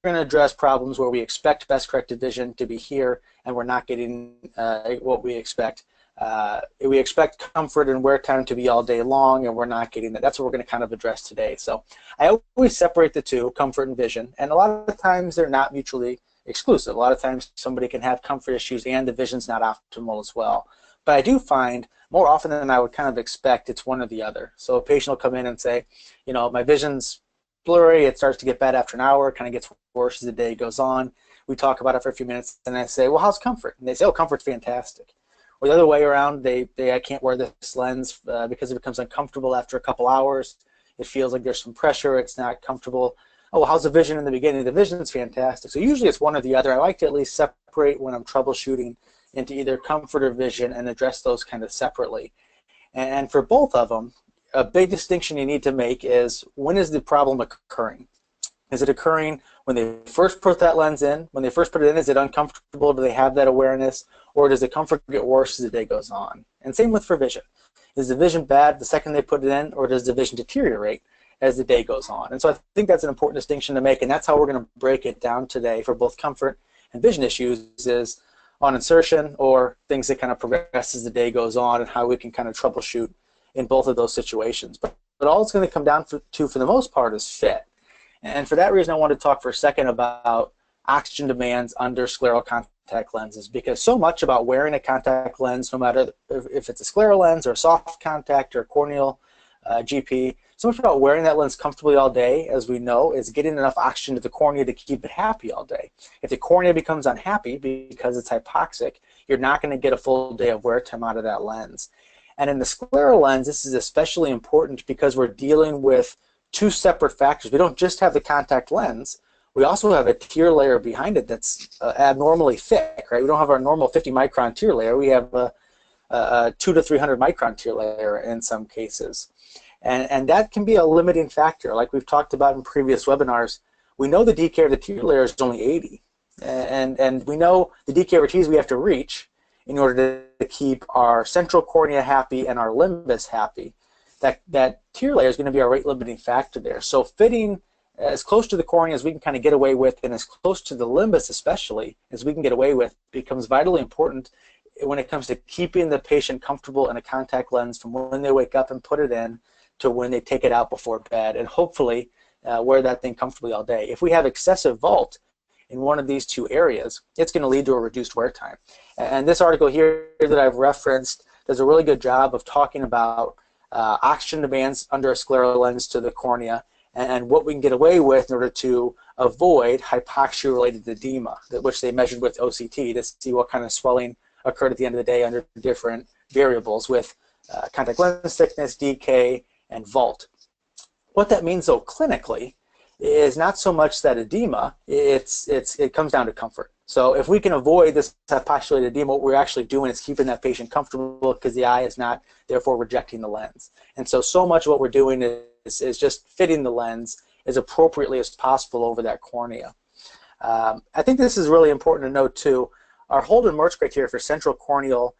going to address problems where we expect best corrected vision to be here and we're not getting what we expect. We expect comfort and wear time to be all day long and we're not getting that. That's what we're going to kind of address today. So I always separate the two, comfort and vision, and a lot of times they're not mutually exclusive. A lot of times somebody can have comfort issues and the vision's not optimal as well. But I do find more often than I would kind of expect it's one or the other. So a patient will come in and say, you know, my vision's blurry, it starts to get bad after an hour, kind of gets worse as the day goes on. We talk about it for a few minutes and I say, well, how's comfort? And they say, oh, comfort's fantastic. Or the other way around, I can't wear this lens because it becomes uncomfortable after a couple hours. It feels like there's some pressure, it's not comfortable. Oh, well, how's the vision in the beginning? The vision's fantastic. So usually it's one or the other. I like to at least separate when I'm troubleshooting into either comfort or vision and address those kind of separately. And for both of them, a big distinction you need to make is when is the problem occurring? Is it occurring when they first put that lens in? When they first put it in, is it uncomfortable? Do they have that awareness? Or does the comfort get worse as the day goes on? And same with for vision. Is the vision bad the second they put it in, or does the vision deteriorate as the day goes on? And so I think that's an important distinction to make, and that's how we're going to break it down today for both comfort and vision issues, is on insertion or things that kind of progress as the day goes on and how we can kind of troubleshoot in both of those situations. But all it's going to come down to for the most part is fit. And for that reason, I want to talk for a second about oxygen demands under scleral contact lenses, because so much about wearing a contact lens, no matter if it's a scleral lens or a soft contact or a corneal GP, so much about wearing that lens comfortably all day, as we know, is getting enough oxygen to the cornea to keep it happy all day. If the cornea becomes unhappy because it's hypoxic, you're not going to get a full day of wear time out of that lens. And in the scleral lens, this is especially important because we're dealing with two separate factors. We don't just have the contact lens, we also have a tear layer behind it that's abnormally thick, right? We don't have our normal 50 micron tear layer, we have a 200 to 300 micron tear layer in some cases. And that can be a limiting factor. Like we've talked about in previous webinars, we know the DK of the tear layer is only 80. And we know the DK over T's we have to reach in order to keep our central cornea happy and our limbus happy. That tear layer is going to be our rate limiting factor there. So fitting as close to the cornea as we can kind of get away with, and as close to the limbus especially as we can get away with, becomes vitally important when it comes to keeping the patient comfortable in a contact lens from when they wake up and put it in to when they take it out before bed, and hopefully wear that thing comfortably all day. If we have excessive vault in one of these two areas, it's going to lead to a reduced wear time. And this article here that I've referenced does a really good job of talking about oxygen demands under a scleral lens to the cornea and what we can get away with in order to avoid hypoxia-related edema, which they measured with OCT to see what kind of swelling occurred at the end of the day under different variables with contact lens thickness, DK, and vault. What that means, though, clinically, is not so much that edema, it comes down to comfort. So if we can avoid this hypoxia-related edema, what we're actually doing is keeping that patient comfortable because the eye is not, therefore, rejecting the lens. And so much of what we're doing is just fitting the lens as appropriately as possible over that cornea. I think this is really important to note, too. Our Holden-Mertz criteria for central corneal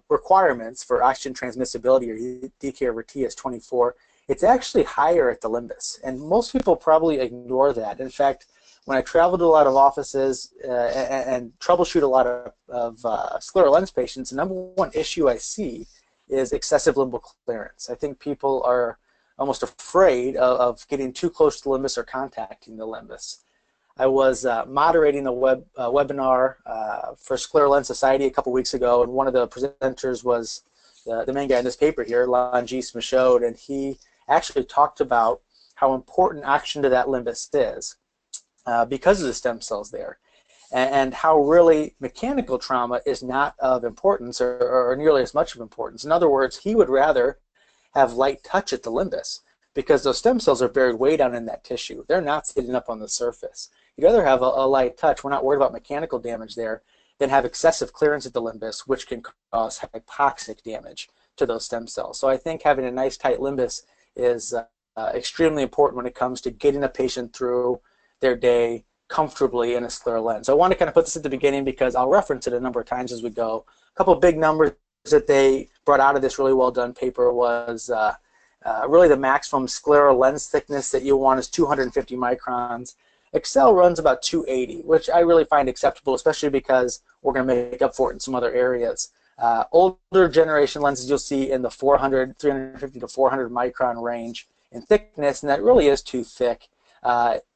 requirements for oxygen transmissibility, or DK over T, is 24. It's actually higher at the limbus, and most people probably ignore that. In fact, when I travel to a lot of offices and troubleshoot a lot of scleral lens patients, the number one issue I see is excessive limbal clearance. I think people are almost afraid of getting too close to the limbus or contacting the limbus. I was moderating a webinar for Scleral Lens Society a couple weeks ago, and one of the presenters was the main guy in this paper here, Langis Michaud, and he actually talked about how important oxygen to that limbus is because of the stem cells there, and how really mechanical trauma is not of importance or nearly as much of importance. In other words, he would rather have light touch at the limbus because those stem cells are buried way down in that tissue. They're not sitting up on the surface. You'd rather have a light touch, we're not worried about mechanical damage there, than have excessive clearance at the limbus, which can cause hypoxic damage to those stem cells. So I think having a nice tight limbus is extremely important when it comes to getting a patient through their day comfortably in a scleral lens. So I want to kind of put this at the beginning because I'll reference it a number of times as we go. A couple of big numbers that they brought out of this really well done paper was really the maximum scleral lens thickness that you want is 250 microns. x-cel runs about 280, which I really find acceptable, especially because we're going to make up for it in some other areas. Older generation lenses you'll see in the 350 to 400 micron range in thickness, and that really is too thick.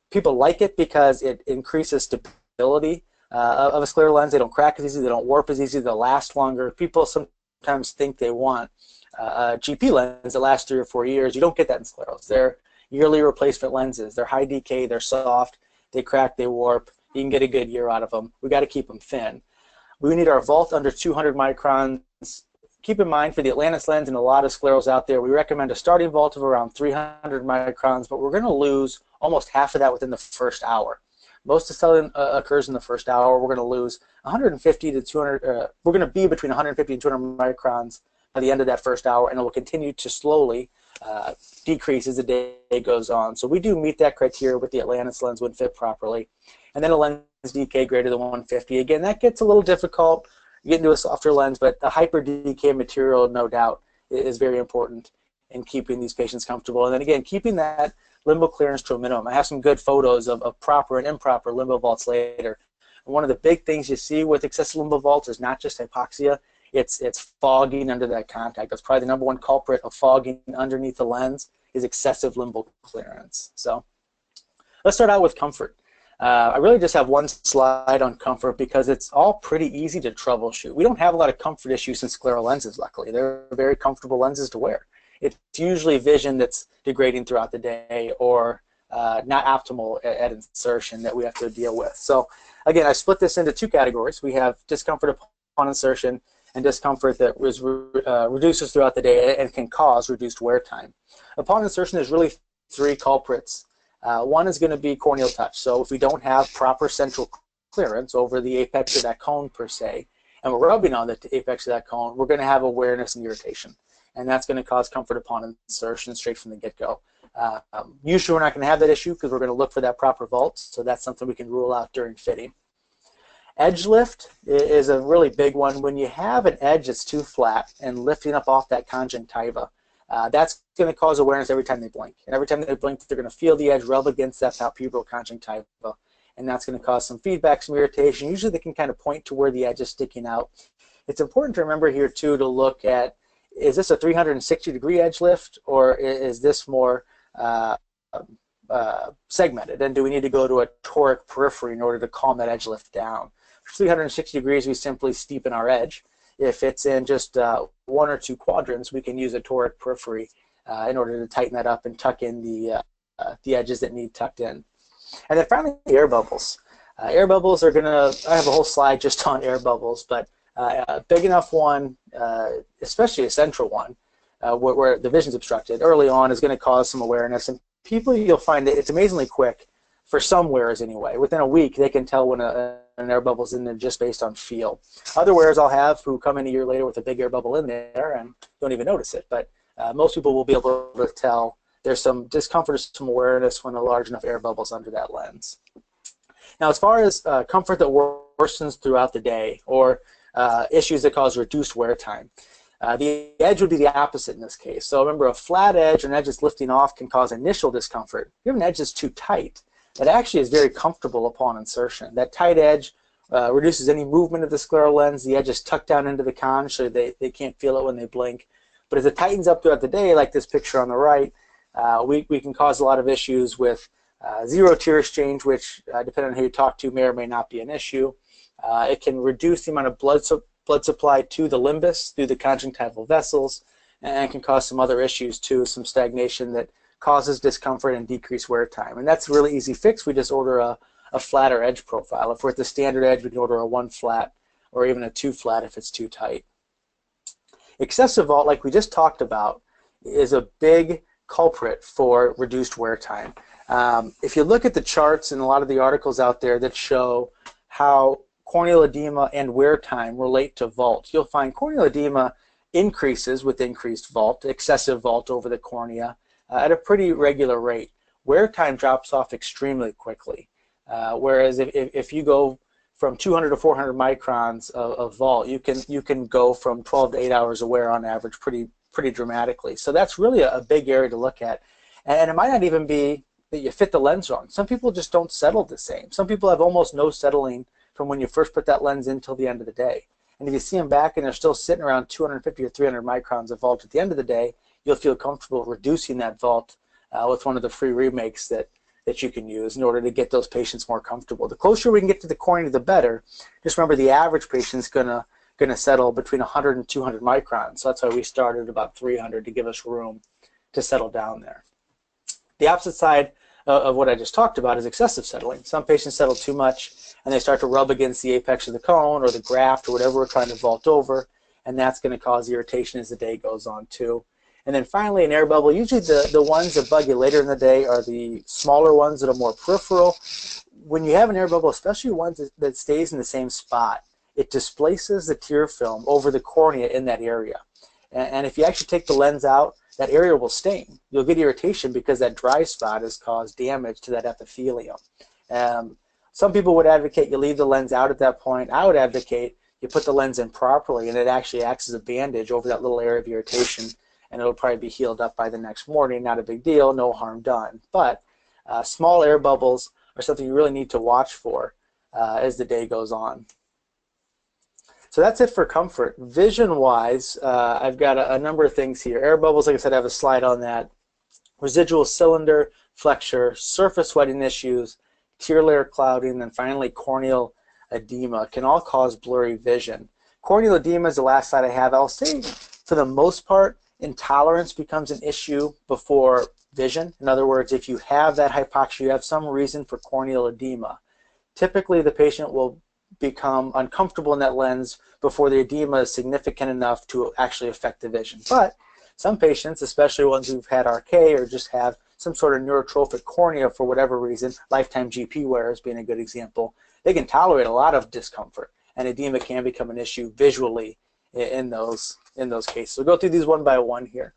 People like it because it increases stability of a scleral lens. They don't crack as easy, they don't warp as easy, they'll last longer. People sometimes think they want a GP lens that lasts 3 or 4 years. You don't get that in sclerals. They're yearly replacement lenses. They're high decay, they're soft, they crack, they warp. You can get a good year out of them. We got to keep them thin. We need our vault under 200 microns. Keep in mind, for the Atlantis lens and a lot of sclerals out there, we recommend a starting vault of around 300 microns, but we're going to lose almost half of that within the first hour. Most distilling occurs in the first hour. We're going to lose 150 to 200. We're going to be between 150 and 200 microns by the end of that first hour, and it will continue to slowly decrease as the day goes on. So we do meet that criteria with the Atlantis lens when fit properly. And then a lens decay greater than 150. Again, that gets a little difficult. You get into a softer lens, but the hyper decay material, no doubt, is very important in keeping these patients comfortable. And then again, keeping that limbo clearance to a minimum. I have some good photos of proper and improper limbo vaults later. And one of the big things you see with excessive limbo vaults is not just hypoxia, it's fogging under that contact. That's probably the #1 culprit of fogging underneath the lens is excessive limbo clearance. So let's start out with comfort. I really just have one slide on comfort because it's all pretty easy to troubleshoot. We don't have a lot of comfort issues in scleral lenses, luckily. They're very comfortable lenses to wear. It's usually vision that's degrading throughout the day or not optimal at insertion that we have to deal with. So again, I split this into 2 categories. We have discomfort upon insertion and discomfort that reduces throughout the day and can cause reduced wear time. Upon insertion, there's really 3 culprits. One is going to be corneal touch. So if we don't have proper central clearance over the apex of that cone per se, and we're rubbing on the apex of that cone, we're going to have awareness and irritation. And that's going to cause comfort upon insertion straight from the get-go. Usually we're not going to have that issue because we're going to look for that proper vault, so that's something we can rule out during fitting. Edge lift is a really big one. When you have an edge that's too flat and lifting up off that conjunctiva, that's going to cause awareness every time they blink. And every time they blink, they're going to feel the edge rub against that palpebral conjunctiva, and that's going to cause some feedback, some irritation. Usually they can kind of point to where the edge is sticking out. It's important to remember here, too, to look at, is this a 360-degree edge lift, or is this more segmented? And do we need to go to a toric periphery in order to calm that edge lift down? For 360 degrees, we simply steepen our edge. If it's in just 1 or 2 quadrants, we can use a toric periphery in order to tighten that up and tuck in the edges that need tucked in. And then finally, air bubbles. Air bubbles are going to, I have a whole slide just on air bubbles, but a big enough one, especially a central one, where the vision's obstructed early on, is going to cause some awareness. And people, you'll find that it's amazingly quick, for some wearers anyway. Within a week, they can tell when an air bubble's in there just based on feel. Other wearers I'll have who come in a year later with a big air bubble in there and don't even notice it. But most people will be able to tell there's some discomfort or some awareness when a large enough air bubble's under that lens. Now, as far as comfort that worsens throughout the day, or issues that cause reduced wear time, the edge would be the opposite in this case. So remember, a flat edge or an edge that's lifting off can cause initial discomfort. If you have an edge that's too tight, that actually is very comfortable upon insertion. That tight edge reduces any movement of the scleral lens. The edge is tucked down into the conj, so they can't feel it when they blink. But as it tightens up throughout the day, like this picture on the right, we can cause a lot of issues with zero tear exchange, which, depending on who you talk to, may or may not be an issue. It can reduce the amount of blood supply to the limbus through the conjunctival vessels, and can cause some other issues too, some stagnation that causes discomfort and decreased wear time. And that's a really easy fix. We just order a flatter edge profile. If we're at the standard edge, we can order a 1 flat or even a 2 flat if it's too tight. Excessive vault, like we just talked about, is a big culprit for reduced wear time. If you look at the charts and a lot of the articles out there that show how corneal edema and wear time relate to vault, you'll find corneal edema increases with increased vault, excessive vault over the cornea, at a pretty regular rate. Wear time drops off extremely quickly. Whereas if you go from 200 to 400 microns of vault, you can go from 12 to 8 hours of wear on average pretty dramatically. So that's really a big area to look at. And it might not even be that you fit the lens wrong. Some people just don't settle the same. Some people have almost no settling from when you first put that lens in till the end of the day. And if you see them back and they're still sitting around 250 or 300 microns of vault at the end of the day, you'll feel comfortable reducing that vault with one of the free remakes that you can use in order to get those patients more comfortable. The closer we can get to the cornea, the better. Just remember, the average patient's gonna settle between 100 and 200 microns. So that's why we started about 300 to give us room to settle down there. The opposite side of what I just talked about is excessive settling. Some patients settle too much and they start to rub against the apex of the cone or the graft or whatever we're trying to vault over, and that's going to cause irritation as the day goes on too. And then finally, an air bubble, usually the ones that bug you later in the day are the smaller ones that are more peripheral. When you have an air bubble, especially ones that stays in the same spot, it displaces the tear film over the cornea in that area. And if you actually take the lens out, that area will stain. You'll get irritation because that dry spot has caused damage to that epithelium. Some people would advocate you leave the lens out at that point. I would advocate you put the lens in properly, and it actually acts as a bandage over that little area of irritation, and it'll probably be healed up by the next morning. Not a big deal, no harm done. But small air bubbles are something you really need to watch for as the day goes on. So that's it for comfort. Vision-wise, I've got a number of things here. Air bubbles, like I said, I have a slide on that. Residual cylinder, flexure, surface wetting issues, tear layer clouding, and then finally corneal edema can all cause blurry vision. Corneal edema is the last slide I have. I'll say for the most part, intolerance becomes an issue before vision. In other words, if you have that hypoxia, you have some reason for corneal edema. Typically, the patient will become uncomfortable in that lens before the edema is significant enough to actually affect the vision. But some patients, especially ones who've had RK or just have some sort of neurotrophic cornea for whatever reason, lifetime GP wearers being a good example, they can tolerate a lot of discomfort, and edema can become an issue visually in those cases. So we'll go through these one by one here.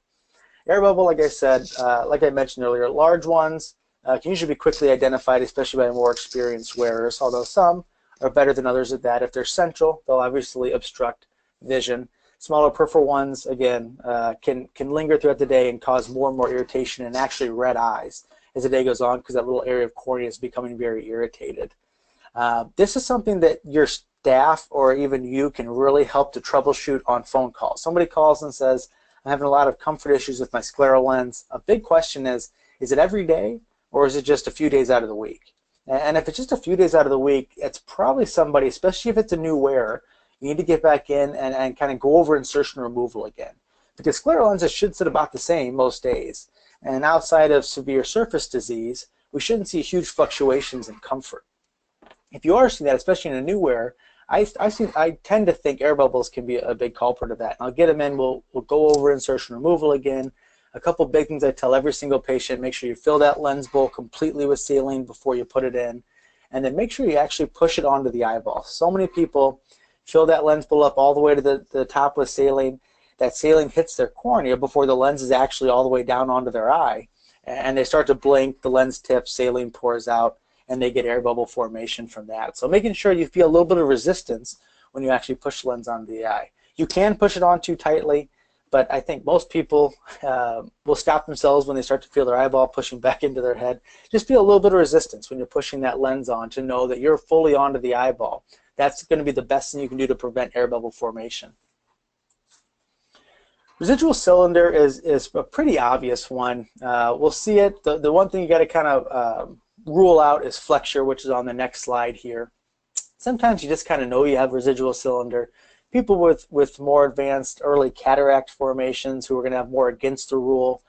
Air bubble, like I said, like I mentioned earlier, large ones can usually be quickly identified, especially by more experienced wearers, although some are better than others at that. If they're central, they'll obviously obstruct vision. Smaller peripheral ones, again, can linger throughout the day and cause more and more irritation and actually red eyes as the day goes on because that little area of cornea is becoming very irritated. This is something that your staff or even you can really help to troubleshoot on phone calls. Somebody calls and says, I'm having a lot of comfort issues with my scleral lens. A big question is it every day or is it just a few days out of the week? And if it's just a few days out of the week, it's probably somebody, especially if it's a new wearer, you need to get back in and kind of go over insertion removal again. Because scleral lenses should sit about the same most days. And outside of severe surface disease, we shouldn't see huge fluctuations in comfort. If you are seeing that, especially in a new wearer, I tend to think air bubbles can be a big culprit of that. And I'll get them in, we'll go over insertion removal again. A couple big things I tell every single patient: make sure you fill that lens bowl completely with saline before you put it in. And then make sure you actually push it onto the eyeball. So many people fill that lens bowl up all the way to the top with saline. That saline hits their cornea before the lens is actually all the way down onto their eye. And they start to blink, the lens tips, saline pours out, and they get air bubble formation from that. So making sure you feel a little bit of resistance when you actually push the lens onto the eye. You can push it on too tightly, but I think most people will stop themselves when they start to feel their eyeball pushing back into their head. Just feel a little bit of resistance when you're pushing that lens on to know that you're fully onto the eyeball. That's going to be the best thing you can do to prevent air bubble formation. Residual cylinder is a pretty obvious one. We'll see it. The one thing you got to kind of rule out is flexure, which is on the next slide here. Sometimes you just kind of know you have residual cylinder. People with more advanced early cataract formations who are going to have more against the rule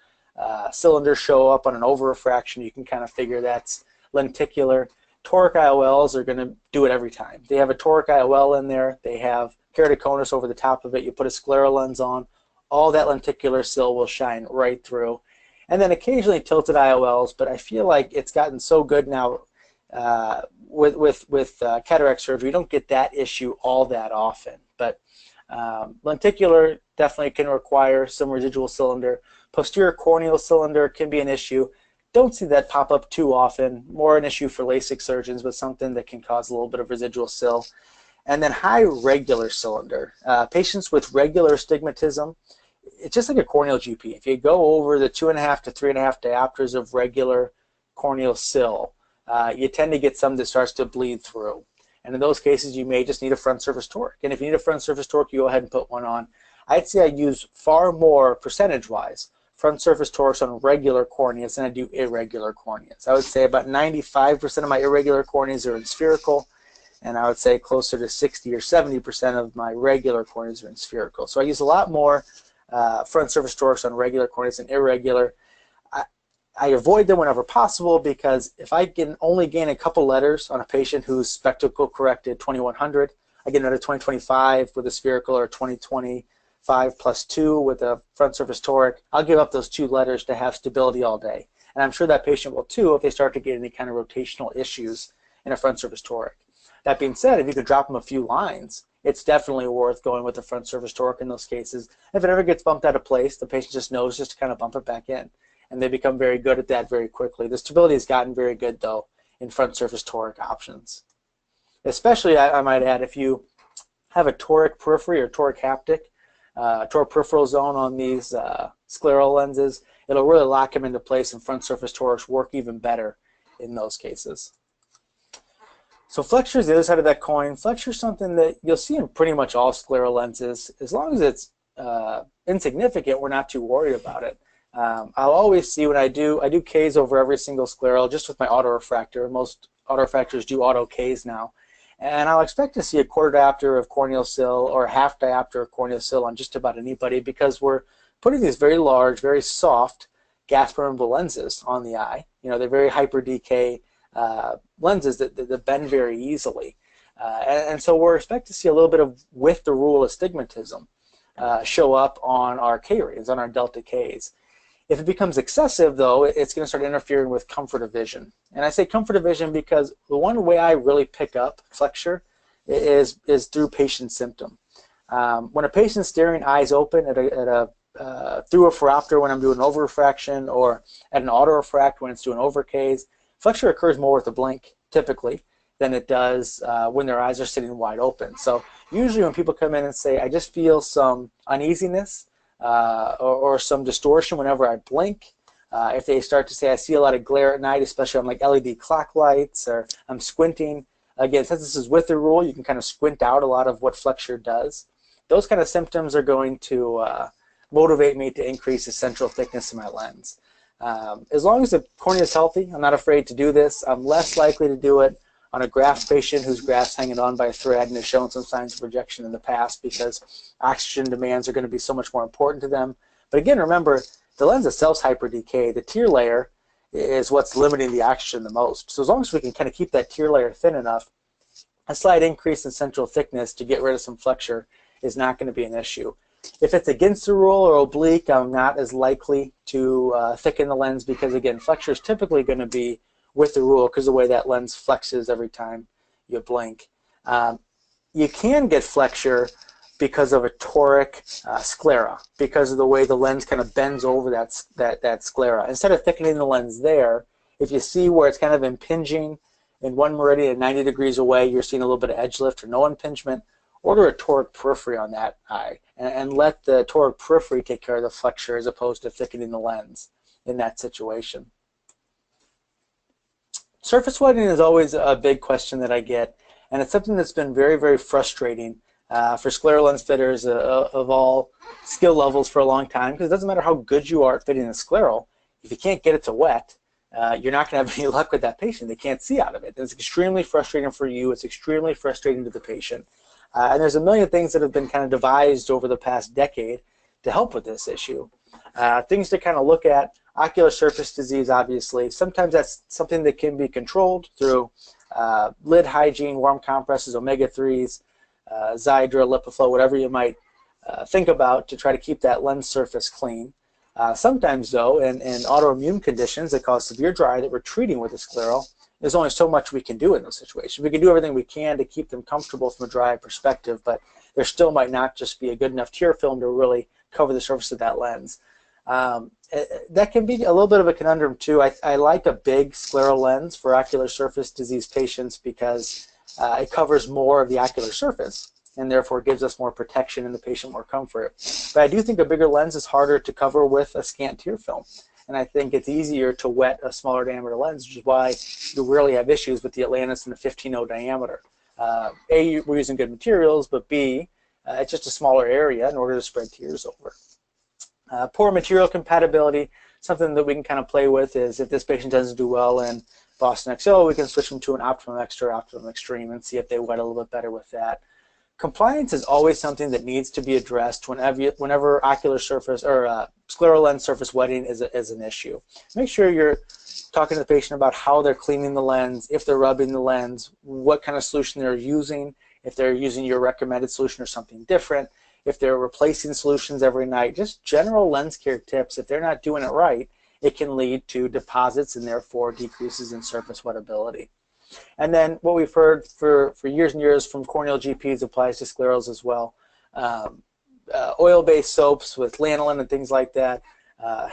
cylinders show up on an over-refraction, you can kind of figure that's lenticular. Toric IOLs are going to do it every time. They have a toric IOL in there. They have keratoconus over the top of it. You put a scleral lens on, all that lenticular sill will shine right through. And then occasionally tilted IOLs, but I feel like it's gotten so good now with cataract surgery, you don't get that issue all that often. But lenticular definitely can require some residual cylinder. Posterior corneal cylinder can be an issue. Don't see that pop up too often. More an issue for LASIK surgeons, but something that can cause a little bit of residual cyl. And then high regular cylinder. Patients with regular astigmatism, it's just like a corneal GP. If you go over the 2.5 to 3.5 diopters of regular corneal sill, you tend to get some that starts to bleed through. And in those cases, you may just need a front surface toric. And if you need a front surface toric, you go ahead and put one on. I'd say I use far more, percentage-wise, front surface torics on regular corneas than I do irregular corneas. I would say about 95% of my irregular corneas are in spherical, and I would say closer to 60 or 70% of my regular corneas are in spherical. So I use a lot more front surface torics on regular corneas than irregular. I avoid them whenever possible because if I can only gain a couple letters on a patient who's spectacle corrected 2100, I get another 2025 with a spherical or 2025 plus 2 with a front surface toric. I'll give up those 2 letters to have stability all day. And I'm sure that patient will too if they start to get any kind of rotational issues in a front surface toric. That being said, if you could drop them a few lines, it's definitely worth going with the front surface toric in those cases. If it ever gets bumped out of place, the patient just knows just to kind of bump it back in. And they become very good at that very quickly. The stability has gotten very good, though, in front surface toric options. Especially, I might add, if you have a toric periphery or toric haptic, toric peripheral zone on these scleral lenses, it'll really lock them into place, and front surface torics work even better in those cases. So FLEXURE is the other side of that coin. FLEXURE is something that you'll see in pretty much all scleral lenses. As long as it's insignificant, we're not too worried about it. I'll always see when I do Ks over every single scleral just with my autorefractor. Most autorefractors do auto Ks now. And I'll expect to see a quarter diopter of corneal sill or a half diopter of corneal sill on just about anybody because we're putting these very large, very soft gas permeable lenses on the eye. You know, they're very hyper decay lenses that bend very easily. And so we're expecting to see a little bit of with the rule astigmatism show up on our K rays, on our delta Ks. If it becomes excessive, though, it's going to start interfering with comfort of vision. And I say comfort of vision because the one way I really pick up FLEXURE is through patient symptom. When a patient's staring eyes open through a phoropter when I'm doing over-refraction or at an auto-refract when it's doing over-Ks, FLEXURE occurs more with a blink, typically, than it does when their eyes are sitting wide open. So usually when people come in and say, I just feel some uneasiness, or some distortion whenever I blink. If they start to say I see a lot of glare at night, especially on like LED clock lights, or I'm squinting. Again, since this is with the rule, you can kind of squint out a lot of what FLEXURE does. Those kind of symptoms are going to motivate me to increase the central thickness of my lens. As long as the cornea is healthy, I'm not afraid to do this. I'm less likely to do it on a graft patient whose graft's hanging on by a thread and has shown some signs of rejection in the past because oxygen demands are going to be so much more important to them. But again, remember, the lens itself is hyperdecay. The tear layer is what's limiting the oxygen the most. So as long as we can kind of keep that tear layer thin enough, a slight increase in central thickness to get rid of some FLEXURE is not going to be an issue. If it's against the rule or oblique, I'm not as likely to thicken the lens because, again, FLEXURE is typically going to be with the rule because of the way that lens flexes every time you blink. You can get FLEXURE because of a toric sclera, because of the way the lens kind of bends over that sclera. Instead of thickening the lens there, if you see where it's kind of impinging in one meridian at 90 degrees away, you're seeing a little bit of edge lift or no impingement, order a toric periphery on that eye and let the toric periphery take care of the FLEXURE as opposed to thickening the lens in that situation. Surface wetting is always a big question that I get, and it's something that's been very, very frustrating for scleral lens fitters of all skill levels for a long time, because it doesn't matter how good you are at fitting a scleral, if you can't get it to wet, you're not going to have any luck with that patient. They can't see out of it. It's extremely frustrating for you. It's extremely frustrating to the patient. And there's a million things that have been kind of devised over the past decade to help with this issue. Things to kind of look at: ocular surface disease, obviously. Sometimes that's something that can be controlled through lid hygiene, warm compresses, omega-3s, Hydra, LipiFlow, whatever you might think about to try to keep that lens surface clean. Sometimes, though, in autoimmune conditions that cause severe dry eye that we're treating with a scleral, there's only so much we can do in those situations. We can do everything we can to keep them comfortable from a dry eye perspective, but there still might not just be a good enough tear film to really cover the surface of that lens. That can be a little bit of a conundrum too. I like a big scleral lens for ocular surface disease patients because it covers more of the ocular surface and therefore gives us more protection and the patient more comfort. But I do think a bigger lens is harder to cover with a scant tear film. and I think it's easier to wet a smaller diameter lens, which is why you rarely have issues with the Atlantis and the 15.0 diameter. A, we're using good materials, but B, it's just a smaller area in order to spread tears over. Poor material compatibility, something that we can kind of play with is if this patient doesn't do well in Boston XO, we can switch them to an Optimum Extra or Optimum Extreme and see if they wet a little bit better with that. Compliance is always something that needs to be addressed whenever ocular surface or scleral lens surface wetting is an issue. Make sure you're talking to the patient about how they're cleaning the lens, if they're rubbing the lens, what kind of solution they're using, if they're using your recommended solution or something different, if they're replacing solutions every night, just general lens care tips. If they're not doing it right, it can lead to deposits and therefore decreases in surface wettability. And then what we've heard for years and years from corneal GPs applies to sclerals as well. Oil-based soaps with lanolin and things like that,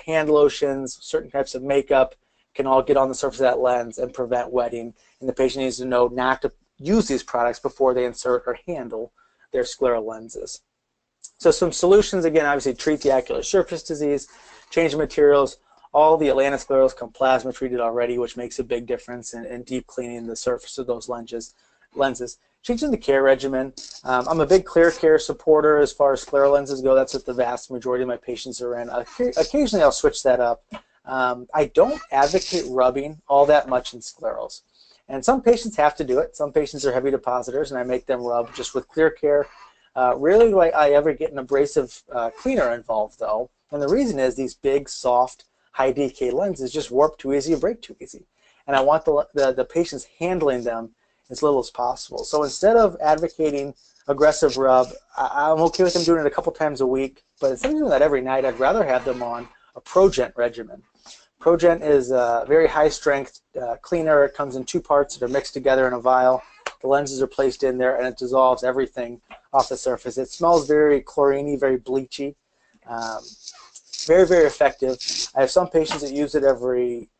hand lotions, certain types of makeup can all get on the surface of that lens and prevent wetting. And the patient needs to know not to use these products before they insert or handle their scleral lenses. So some solutions, again, obviously treat the ocular surface disease, change the materials. All the Atlantis sclerals come plasma treated already, which makes a big difference in deep cleaning the surface of those lenses. Changing the care regimen. I'm a big clear care supporter as far as scleral lenses go. That's what the vast majority of my patients are in. Occasionally I'll switch that up. I don't advocate rubbing all that much in sclerals. And some patients have to do it. Some patients are heavy depositors, and I make them rub just with clear care. Rarely do I ever get an abrasive cleaner involved, though. And the reason is these big, soft, high DK lenses just warp too easy or break too easy. And I want the patients handling them as little as possible. So instead of advocating aggressive rub, I'm okay with them doing it a couple times a week, but instead of doing that every night, I'd rather have them on a ProGent regimen. ProGent is a very high strength cleaner. It comes in 2 parts that are mixed together in a vial. The lenses are placed in there and it dissolves everything off the surface. It smells very chlorine-y, very bleachy. Very, very effective. I have some patients that use it every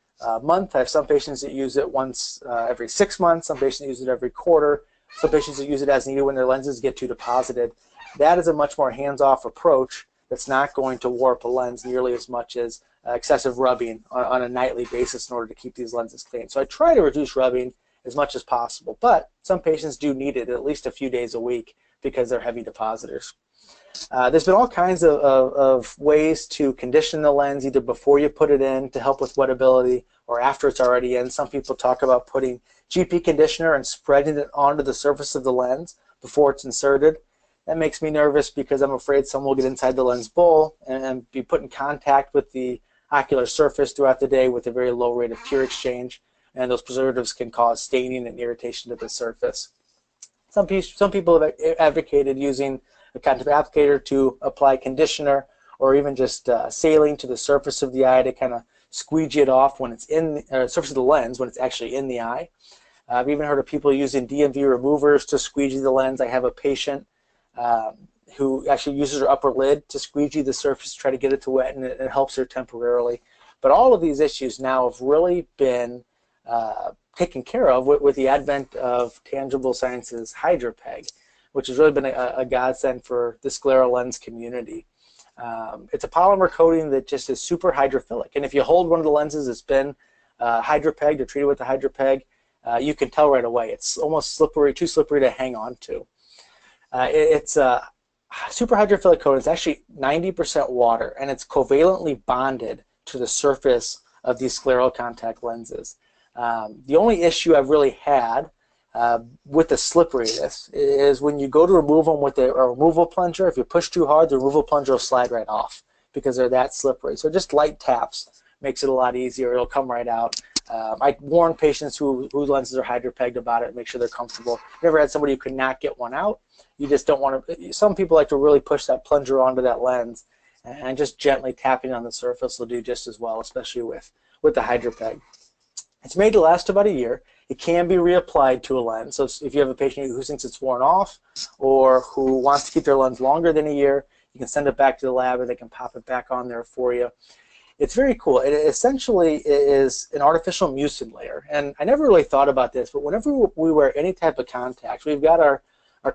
month. I have some patients that use it once every 6 months. Some patients use it every quarter. Some patients that use it as needed when their lenses get too deposited. That is a much more hands-off approach that's not going to warp a lens nearly as much as excessive rubbing on a nightly basis in order to keep these lenses clean. So I try to reduce rubbing as much as possible, but some patients do need it at least a few days a week because they're heavy depositors. There's been all kinds of ways to condition the lens, either before you put it in to help with wettability or after it's already in. Some people talk about putting GP conditioner and spreading it onto the surface of the lens before it's inserted. That makes me nervous because I'm afraid some will get inside the lens bowl and be put in contact with the ocular surface throughout the day with a very low rate of tear exchange, and those preservatives can cause staining and irritation to the surface. Some people have advocated using a contact applicator to apply conditioner, or even just saline to the surface of the eye to kind of squeegee it off when it's in the surface of the lens when it's actually in the eye. I've even heard of people using DMV removers to squeegee the lens. I have a patient who actually uses her upper lid to squeegee the surface to try to get it to wet, and it helps her temporarily. But all of these issues now have really been taken care of with the advent of Tangible Science's Hydra-PEG, which has really been a godsend for the scleral lens community. It's a polymer coating that just is super hydrophilic, and if you hold one of the lenses that's been Hydra-PEG'd or treated with the Hydra-PEG, you can tell right away. It's almost slippery, too slippery to hang on to. It's a super hydrophilic coating. It's actually 90% water, and it's covalently bonded to the surface of these scleral contact lenses. The only issue I've really had with the slipperiness is when you go to remove them with a removal plunger. If you push too hard, the removal plunger will slide right off because they're that slippery. So just light taps makes it a lot easier. It'll come right out. I warn patients whose lenses are Hydra-PEG'd about it and make sure they're comfortable. I've never had somebody who could not get one out. You just don't want to. Some people like to really push that plunger onto that lens, and just gently tapping on the surface will do just as well, especially with the Hydra-PEG. It's made to last about a year. It can be reapplied to a lens. So if you have a patient who thinks it's worn off or who wants to keep their lens longer than a year, you can send it back to the lab and they can pop it back on there for you. It's very cool. It essentially is an artificial mucin layer. And I never really thought about this, but whenever we wear any type of contact, we've got our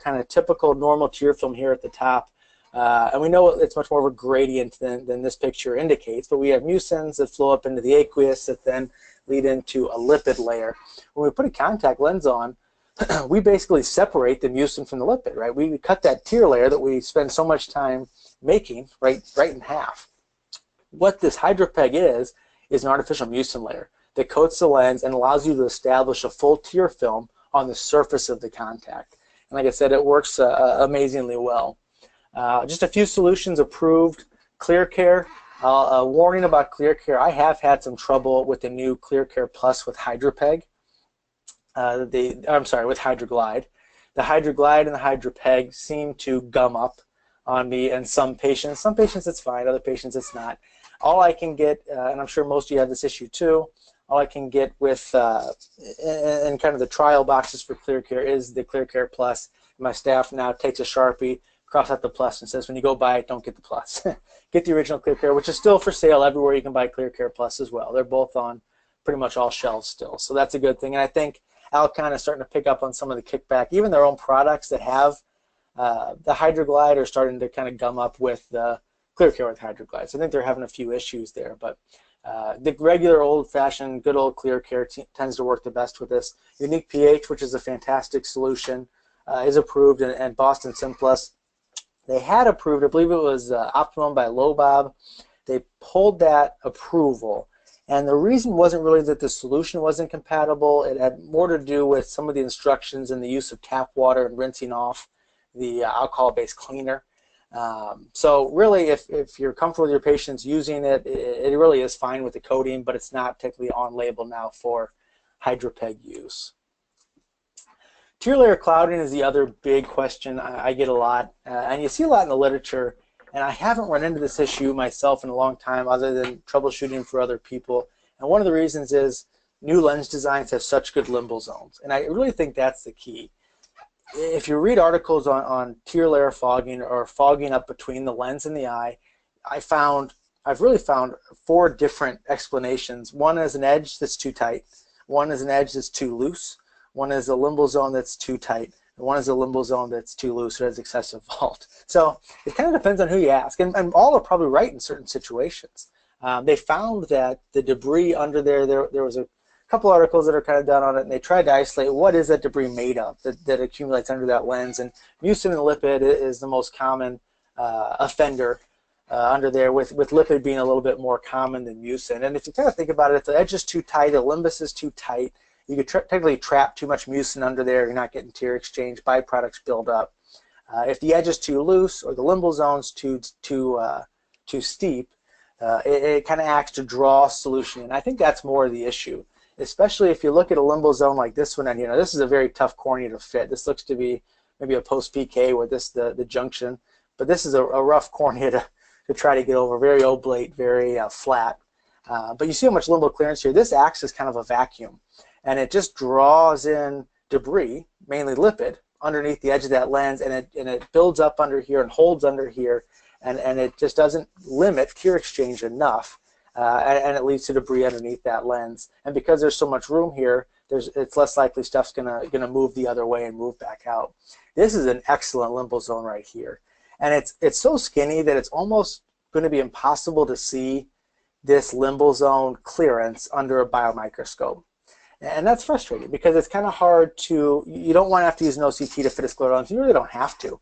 kind of typical normal tear film here at the top. And we know it's much more of a gradient than this picture indicates, but we have mucins that flow up into the aqueous that then lead into a lipid layer. When we put a contact lens on, we basically separate the mucin from the lipid, right? We cut that tear layer that we spend so much time making right in half. What this Hydra-PEG is an artificial mucin layer that coats the lens and allows you to establish a full tear film on the surface of the contact. And like I said, it works amazingly well. Just a few solutions approved. ClearCare, a warning about ClearCare. I have had some trouble with the new ClearCare Plus with Hydra-PEG. I'm sorry, with Hydra-Glide. The Hydra-Glide and the Hydra-PEG seem to gum up on me and some patients. Some patients it's fine, other patients it's not. All I can get, and I'm sure most of you have this issue too, all I can get with in kind of the trial boxes for ClearCare is the ClearCare Plus. My staff now takes a Sharpie, cross out the plus, and says when you go buy it, don't get the plus. Get the original ClearCare, which is still for sale everywhere. You can buy ClearCare Plus as well. They're both on pretty much all shelves still, so that's a good thing. And I think Alcon is starting to pick up on some of the kickback. Even their own products that have the Hydra-Glide are starting to kind of gum up with the ClearCare with Hydra-Glide. So I think they're having a few issues there, but the regular old-fashioned, good old ClearCare tends to work the best with this. Unique pH, which is a fantastic solution, is approved, and Boston Simplus. They had approved, I believe it was Optimum by Lobob. They pulled that approval, and the reason wasn't really that the solution wasn't compatible. It had more to do with some of the instructions and the use of tap water and rinsing off the alcohol-based cleaner. So really, if you're comfortable with your patients using it, it really is fine with the coating, but it's not technically on label now for Hydra-PEG use. Tear layer clouding is the other big question I get a lot, and you see a lot in the literature, and I haven't run into this issue myself in a long time other than troubleshooting for other people. And one of the reasons is new lens designs have such good limbal zones, and I really think that's the key. If you read articles on tear layer fogging or fogging up between the lens and the eye, I've really found 4 different explanations. One is an edge that's too tight, one is an edge that's too loose, one is a limbal zone that's too tight, and one is a limbal zone that's too loose or has excessive vault. So it kind of depends on who you ask, and all are probably right in certain situations. They found that the debris under there was a couple articles that are kind of done on it, and they tried to isolate what is that debris made of that accumulates under that lens, and mucin and lipid is the most common offender under there, with lipid being a little bit more common than mucin. And if you kind of think about it, if the edge is too tight, the limbus is too tight, you could technically trap too much mucin under there, you're not getting tear exchange, byproducts build up. If the edge is too loose or the limbal zone's too steep, it kind of acts to draw solution, and I think that's more of the issue. Especially if you look at a limbal zone like this one, and this is a very tough cornea to fit. This looks to be maybe a post-PK with the junction, but this is a rough cornea to try to get over. Very oblate, very flat. But you see how much limbal clearance here. This acts as kind of a vacuum, and it just draws in debris, mainly lipid, underneath the edge of that lens, and it builds up under here and holds under here, and it just doesn't limit tear exchange enough. And it leads to debris underneath that lens. And because there's so much room here, it's less likely stuff's gonna move the other way and move back out. This is an excellent limbal zone right here, and it's so skinny that it's almost going to be impossible to see this limbal zone clearance under a biomicroscope. And that's frustrating because it's kind of hard to. You don't want to have to use an OCT to fit a scleral lens. You really don't have to.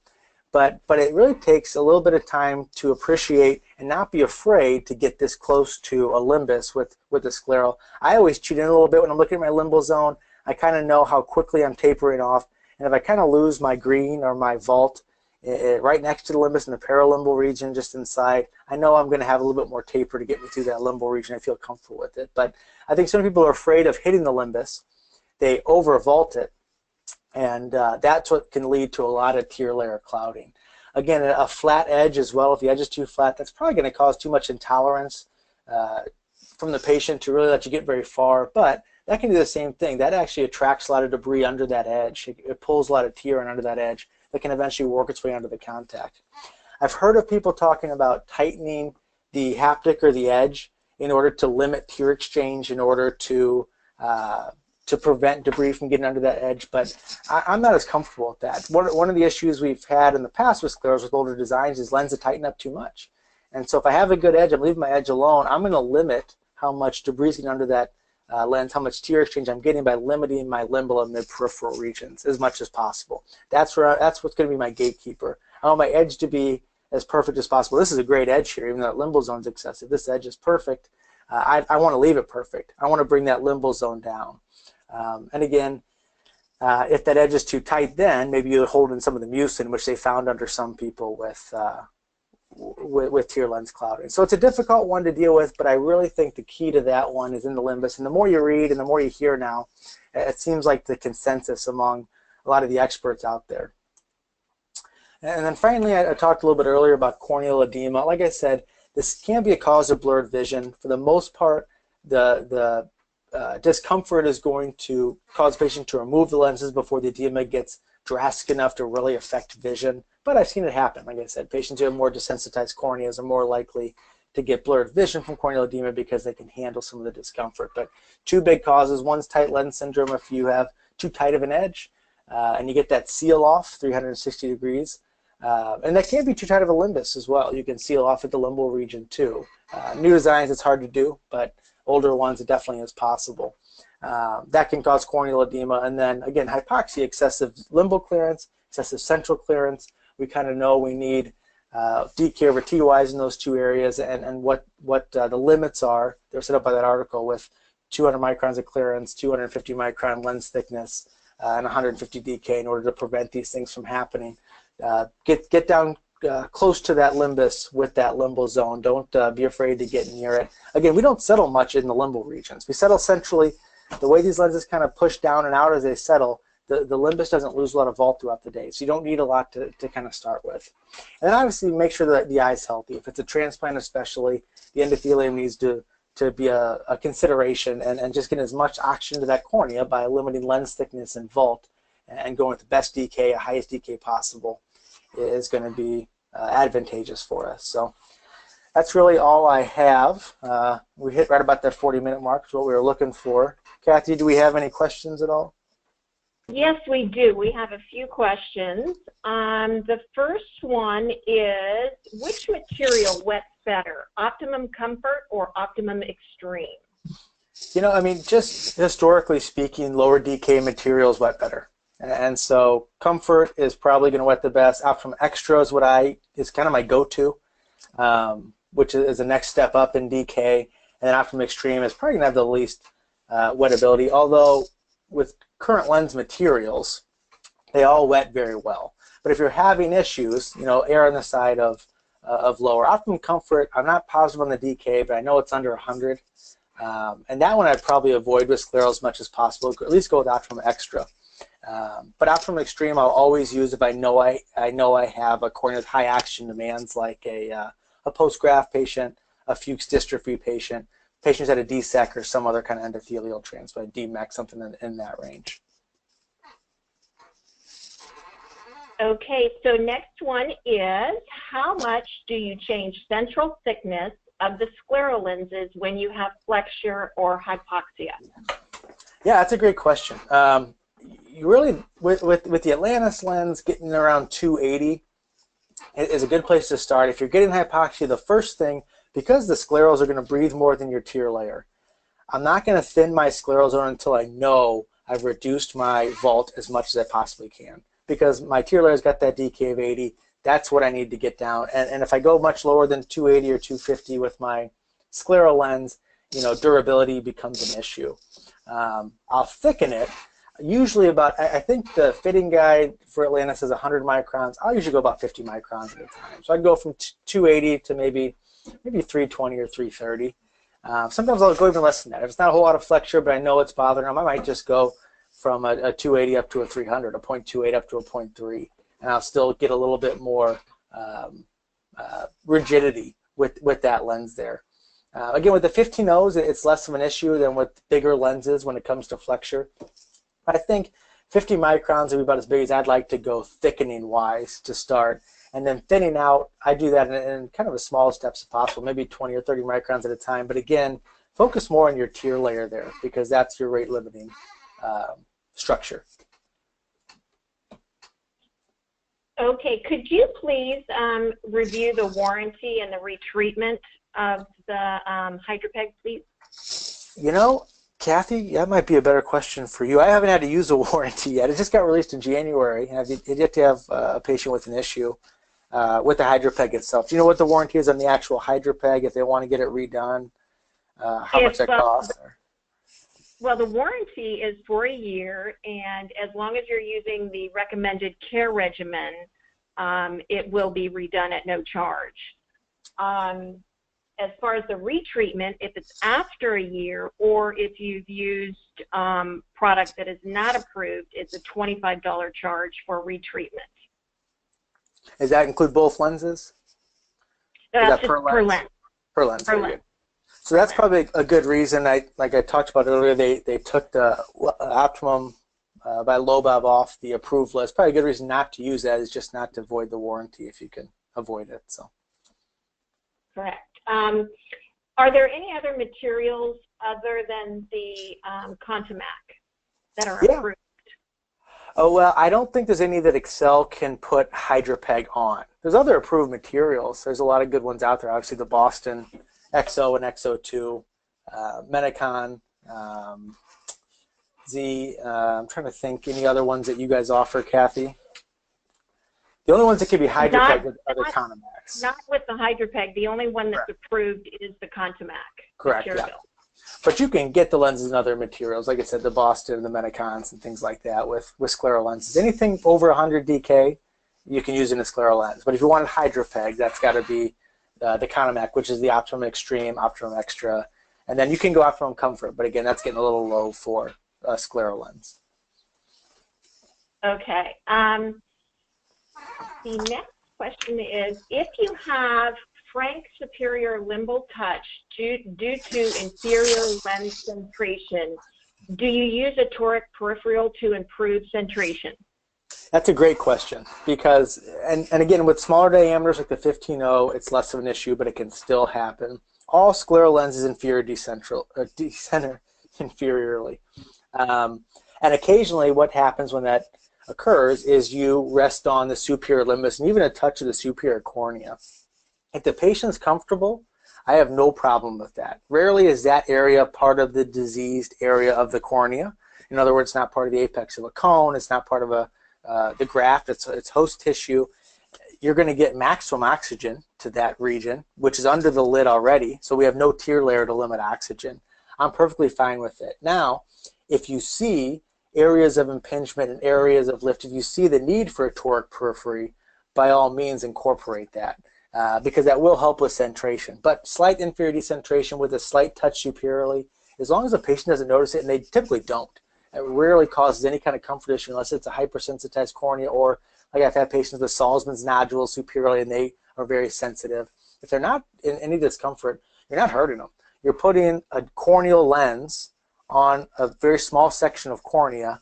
But it really takes a little bit of time to appreciate and not be afraid to get this close to a limbus with the scleral. I always cheat in a little bit when I'm looking at my limbal zone. I kind of know how quickly I'm tapering off, and if I kind of lose my green or my vault right next to the limbus in the paralimbal region just inside, I know I'm going to have a little bit more taper to get me through that limbal region. I feel comfortable with it. But I think some people are afraid of hitting the limbus. They over vault it. And that's what can lead to a lot of tear layer clouding. Again, a flat edge as well, if the edge is too flat, that's probably going to cause too much intolerance from the patient to really let you get very far. But that can do the same thing. That actually attracts a lot of debris under that edge. It pulls a lot of tear in under that edge that can eventually work its way under the contact. I've heard of people talking about tightening the haptic or the edge in order to limit tear exchange, in order to to prevent debris from getting under that edge, but I'm not as comfortable with that. One of the issues we've had in the past with sclerals with older designs is lenses tighten up too much. And so if I have a good edge, I'm leaving my edge alone, I'm going to limit how much debris is getting under that lens, how much tear exchange I'm getting by limiting my limbal and mid-peripheral regions as much as possible. That's what's going to be my gatekeeper. I want my edge to be as perfect as possible. This is a great edge here, even though that limbal zone is excessive. This edge is perfect. I want to leave it perfect. I want to bring that limbal zone down. And again, if that edge is too tight, then maybe you hold in some of the mucin, which they found under some people with tear lens clouding. So it's a difficult one to deal with, but I really think the key to that one is in the limbus. And the more you read and the more you hear now, it seems like the consensus among a lot of the experts out there. And then finally, I talked a little bit earlier about corneal edema. Like I said, this can be a cause of blurred vision. For the most part, the discomfort is going to cause the patient to remove the lenses before the edema gets drastic enough to really affect vision. But I've seen it happen. Like I said, patients who have more desensitized corneas are more likely to get blurred vision from corneal edema because they can handle some of the discomfort. But two big causes. One's tight lens syndrome if you have too tight of an edge and you get that seal off 360 degrees. And that can be too tight of a limbus as well. You can seal off at the limbal region too. New designs, it's hard to do, but older ones, it definitely is possible. That can cause corneal edema. And then, again, hypoxia, excessive limbal clearance, excessive central clearance. We kind of know we need DK over TYs in those two areas, and what the limits are. They're set up by that article with 200 microns of clearance, 250 micron lens thickness, and 150 DK in order to prevent these things from happening. Get down close to that limbus with that limbal zone. Don't be afraid to get near it. Again, we don't settle much in the limbal regions. We settle centrally. The way these lenses kind of push down and out as they settle, the limbus doesn't lose a lot of vault throughout the day, so you don't need a lot to kind of start with. And then obviously make sure that the eye's healthy. If it's a transplant especially, the endothelium needs to be a consideration, and just getting as much oxygen to that cornea by limiting lens thickness and vault and going with the best DK, highest DK possible, is going to be advantageous for us. So that's really all I have. We hit right about that 40-minute mark, is what we were looking for. Kathy, do we have any questions at all? Yes, we do. We have a few questions. The first one is, which material wets better, Optimum Comfort or Optimum Extreme? You know, I mean, just historically speaking, lower DK materials wet better. And so Comfort is probably going to wet the best. Optimum Extra is kind of my go-to, which is the next step up in DK. And then Optimum Extreme is probably going to have the least wettability, although with current lens materials, they all wet very well. But if you're having issues, you know, err on the side of lower. Optimum Comfort, I'm not positive on the DK, but I know it's under 100. And that one I'd probably avoid with Scleral as much as possible, at least go with Optimum Extra. But Optimum Extreme I'll always use if I know I have a cornea with high oxygen demands, like a post-graft patient, a Fuchs dystrophy patient, patients at a DSEC or some other kind of endothelial transplant, DMEC, something in that range. Okay, so next one is, how much do you change central thickness of the scleral lenses when you have flexure or hypoxia? Yeah, that's a great question. You really, with the Atlantis lens, getting around 280 is a good place to start. If you're getting hypoxia, the first thing, because the sclerals are going to breathe more than your tear layer, I'm not going to thin my scleral zone until I know I've reduced my vault as much as I possibly can. Because my tear layer's got that DK of 80, that's what I need to get down. And if I go much lower than 280 or 250 with my scleral lens, you know, durability becomes an issue. I'll thicken it. Usually about, I think the fitting guide for Atlantis is 100 microns. I'll usually go about 50 microns at a time. So I'd go from 280 to maybe 320 or 330. Sometimes I'll go even less than that. If it's not a whole lot of flexure, but I know it's bothering them, I might just go from a 280 up to a 300, a 0.28 up to a 0.3, and I'll still get a little bit more rigidity with that lens there. Again, with the 15-Os, it's less of an issue than with bigger lenses when it comes to flexure. I think 50 microns would be about as big as I'd like to go thickening-wise to start. And then thinning out, I do that in kind of as small steps as possible, maybe 20 or 30 microns at a time. But again, focus more on your tear layer there, because that's your rate limiting structure. Okay, could you please review the warranty and the retreatment of the Hydra-PEG, please? You know, Kathy, that might be a better question for you. I haven't had to use a warranty yet. It just got released in January, and I've yet to have a patient with an issue with the Hydra-PEG itself. Do you know what the warranty is on the actual Hydra-PEG if they want to get it redone? How much that costs? Well, the warranty is for a year, and as long as you're using the recommended care regimen, it will be redone at no charge. As far as the retreatment, if it's after a year or if you've used product that is not approved, it's a $25 charge for retreatment. Does that include both lenses? That's per lens. Per lens. Per lens. So that's probably a good reason. Like I talked about earlier, they took the Optimum by Lobab off the approved list. Probably a good reason not to use that is just not to void the warranty if you can avoid it. So. Correct. Are there any other materials other than the Contomac that are approved? Oh, well, I don't think there's any that x-cel can put Hydra-PEG on. There's other approved materials. There's a lot of good ones out there. Obviously, the Boston XO and XO2, Medicon, I'm trying to think any other ones that you guys offer, Kathy. The only ones that can be Hydra-PEG are the Contomacs. Not with the Hydra-PEG. The only one that's approved is the Contomac. Correct, material. Yeah. But you can get the lenses and other materials, like I said, the Boston, the Medicons, and things like that with Scleral lenses. Anything over 100 DK, you can use in a Scleral lens. But if you wanted Hydra-PEG, that's got to be the Contomac, which is the Optimum Extreme, Optimum Extra, and then you can go Optimum Comfort. But again, that's getting a little low for a Scleral lens. Okay. The next question is, if you have frank superior limbal touch due to inferior lens centration, do you use a toric peripheral to improve centration? That's a great question because, and again, with smaller diameters like the 15-0, it's less of an issue, but it can still happen. All scleral lenses inferior decenter inferiorly. And occasionally what happens when that occurs is you rest on the superior limbus and even a touch of the superior cornea. If the patient's comfortable, I have no problem with that. Rarely is that area part of the diseased area of the cornea. In other words, it's not part of the apex of a cone, it's not part of the graft, it's host tissue. You're going to get maximum oxygen to that region, which is under the lid already, so we have no tear layer to limit oxygen. I'm perfectly fine with it. Now, if you see areas of impingement and areas of lift, if you see the need for a toric periphery, by all means incorporate that. Because that will help with centration. But slight inferior decentration with a slight touch superiorly, as long as the patient doesn't notice it, and they typically don't, it rarely causes any kind of comfort issue unless it's a hypersensitized cornea, or like I've had patients with Salzman's nodules superiorly and they are very sensitive. If they're not in any discomfort, you're not hurting them. You're putting a corneal lens on a very small section of cornea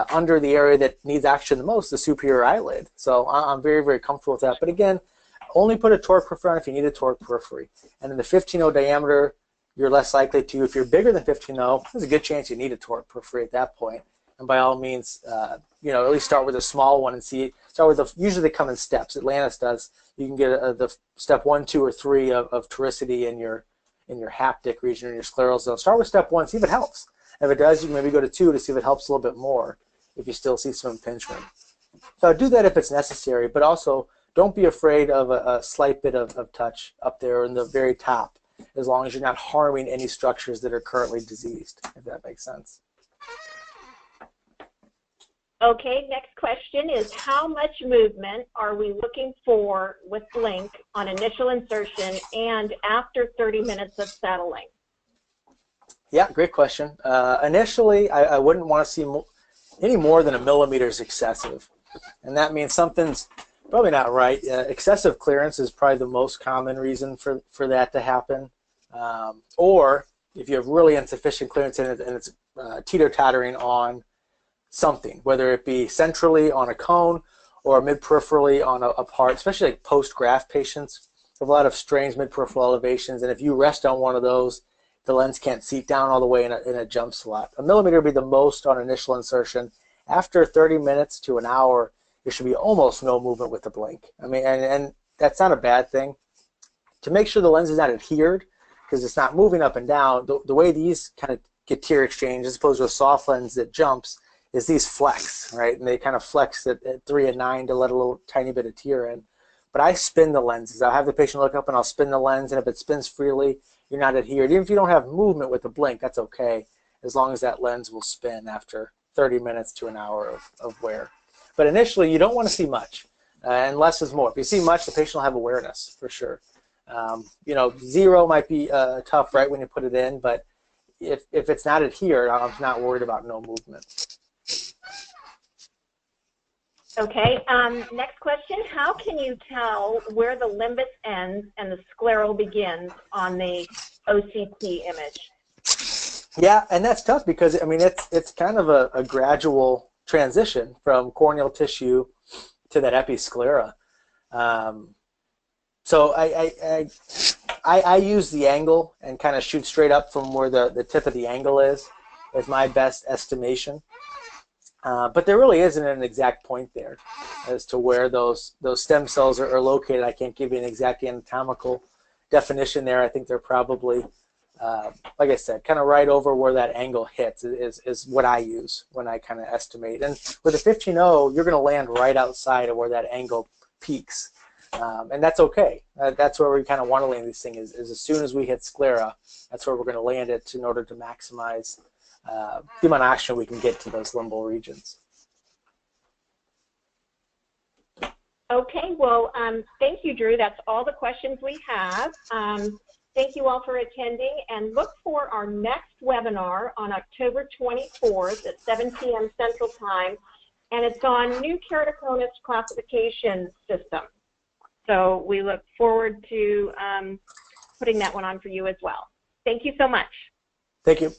under the area that needs action the most, the superior eyelid. So I'm very, very comfortable with that. But again, only put a toric periphery on if you need a toric periphery. And in the 15-0 diameter, you're less likely to. If you're bigger than 15-0, there's a good chance you need a toric periphery at that point. And by all means, you know, at least start with a small one and see. Start with usually they come in steps. Atlantis does. You can get the step 1, 2, or 3 of toricity in your haptic region or your scleral zone. Start with step 1, see if it helps. If it does, you can maybe go to 2 to see if it helps a little bit more. If you still see some impingement, so do that if it's necessary. But also, don't be afraid of a slight bit of touch up there in the very top, as long as you're not harming any structures that are currently diseased, if that makes sense. Okay, next question is, how much movement are we looking for with blink on initial insertion and after 30 minutes of settling? Yeah, great question. Initially, I wouldn't want to see any more than 1 millimeter is excessive. And that means something's probably not right. Excessive clearance is probably the most common reason for that to happen. Or if you have really insufficient clearance and it's teeter-tottering on something, whether it be centrally on a cone or mid-peripherally on a part, especially like post-graft patients have a lot of strange mid-peripheral elevations, and if you rest on one of those, the lens can't seat down all the way in a jump slot. A millimeter would be the most on initial insertion. After 30 minutes to an hour, there should be almost no movement with the blink. I mean, and that's not a bad thing. To make sure the lens is not adhered, because it's not moving up and down, the way these kind of get tear exchange, as opposed to a soft lens that jumps, is these flex, right? And they kind of flex at 3 and 9 to let a little tiny bit of tear in. But I spin the lenses. I'll have the patient look up and I'll spin the lens, and if it spins freely, you're not adhered. Even if you don't have movement with the blink, that's okay, as long as that lens will spin after 30 minutes to an hour of wear. But initially, you don't want to see much, and less is more. If you see much, the patient will have awareness, for sure. You know, 0 might be tough right when you put it in, but if it's not adhered, I'm not worried about no movement. Okay, next question. How can you tell where the limbus ends and the scleral begins on the OCT image? Yeah, and that's tough because, I mean, it's kind of a gradual transition from corneal tissue to that episclera. So I use the angle and kind of shoot straight up from where the tip of the angle is my best estimation. But there really isn't an exact point there as to where those stem cells are located. I can't give you an exact anatomical definition there. I think they're probably, like I said, kind of right over where that angle hits is what I use when I kind of estimate. And with a 15-0, you're going to land right outside of where that angle peaks. And that's okay. That's where we kind of want to land this thing is as soon as we hit sclera, that's where we're going to land it in order to maximize the amount of oxygen we can get to those limbal regions. Okay, well, thank you, Drew. That's all the questions we have. Thank you all for attending, and look for our next webinar on October 24th at 7 p.m. Central Time, and it's on new keratoconus classification system. So we look forward to putting that one on for you as well. Thank you so much. Thank you.